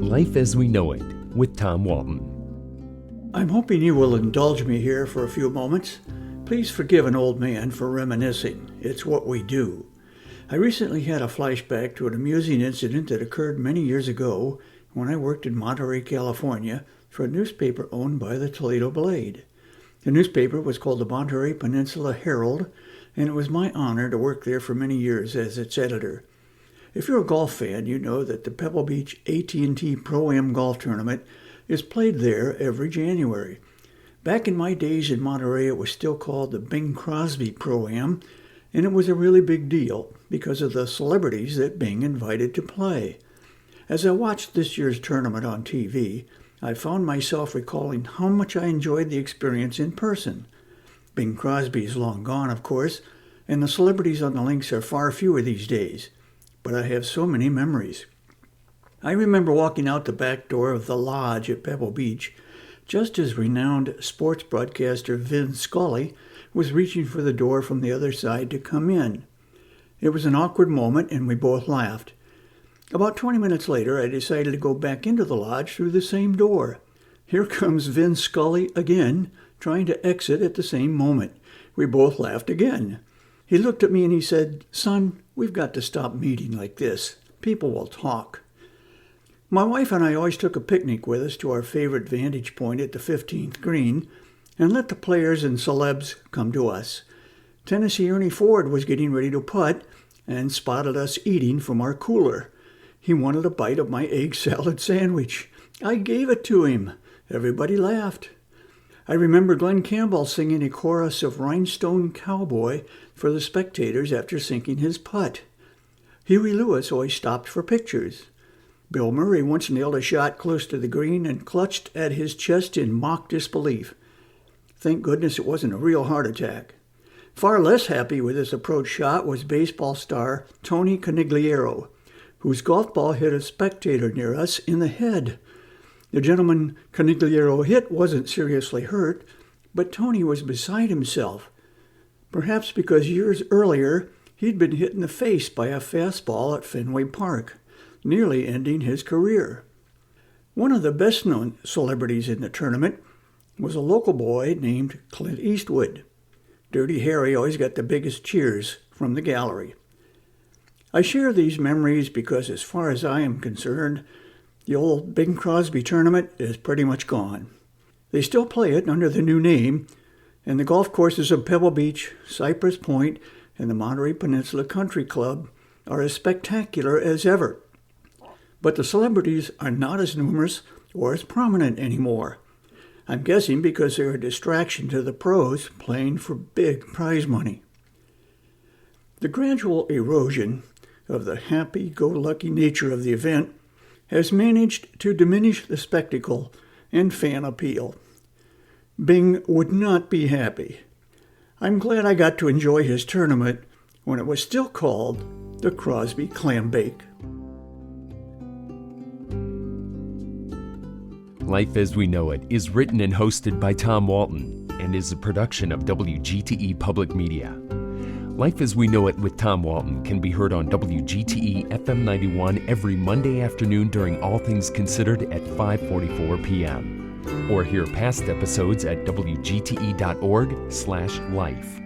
Life as We Know It with Tom Walton. I'm hoping you will indulge me here for a few moments. Please forgive an old man for reminiscing. It's what we do. I recently had a flashback to an amusing incident that occurred many years ago when I worked in Monterey, California for a newspaper owned by the Toledo Blade. The newspaper was called the Monterey Peninsula Herald, and it was my honor to work there for many years as its editor. If you're a golf fan, you know that the Pebble Beach AT&T Pro-Am golf tournament is played there every January. Back in my days in Monterey, it was still called the Bing Crosby Pro-Am, and it was a really big deal because of the celebrities that Bing invited to play. As I watched this year's tournament on TV, I found myself recalling how much I enjoyed the experience in person. Bing Crosby is long gone, of course, and the celebrities on the links are far fewer these days, but I have so many memories. I remember walking out the back door of the lodge at Pebble Beach just as renowned sports broadcaster Vin Scully was reaching for the door from the other side to come in. It was an awkward moment, and we both laughed. About 20 minutes later, I decided to go back into the lodge through the same door. Here comes Vin Scully again, trying to exit at the same moment. We both laughed again. He looked at me and he said, "Son, we've got to stop meeting like this. People will talk." My wife and I always took a picnic with us to our favorite vantage point at the 15th green and let the players and celebs come to us. Tennessee Ernie Ford was getting ready to putt and spotted us eating from our cooler. He wanted a bite of my egg salad sandwich. I gave it to him. Everybody laughed. I remember Glenn Campbell singing a chorus of Rhinestone Cowboy for the spectators after sinking his putt. Huey Lewis always stopped for pictures. Bill Murray once nailed a shot close to the green and clutched at his chest in mock disbelief. Thank goodness it wasn't a real heart attack. Far less happy with his approach shot was baseball star Tony Conigliaro, whose golf ball hit a spectator near us in the head. The gentleman Conigliaro hit wasn't seriously hurt, but Tony was beside himself, perhaps because years earlier he'd been hit in the face by a fastball at Fenway Park, nearly ending his career. One of the best-known celebrities in the tournament was a local boy named Clint Eastwood. Dirty Harry always got the biggest cheers from the gallery. I share these memories because, as far as I am concerned, the old Bing Crosby tournament is pretty much gone. They still play it under the new name, and the golf courses of Pebble Beach, Cypress Point, and the Monterey Peninsula Country Club are as spectacular as ever. But the celebrities are not as numerous or as prominent anymore. I'm guessing because they're a distraction to the pros playing for big prize money. The gradual erosion of the happy-go-lucky nature of the event has managed to diminish the spectacle and fan appeal. Bing would not be happy. I'm glad I got to enjoy his tournament when it was still called the Crosby Clam Bake. Life as We Know It is written and hosted by Tom Walton and is a production of WGTE Public Media. Life as We Know It with Tom Walton can be heard on WGTE FM 91 every Monday afternoon during All Things Considered at 5:44 p.m. Or hear past episodes at wgte.org/life.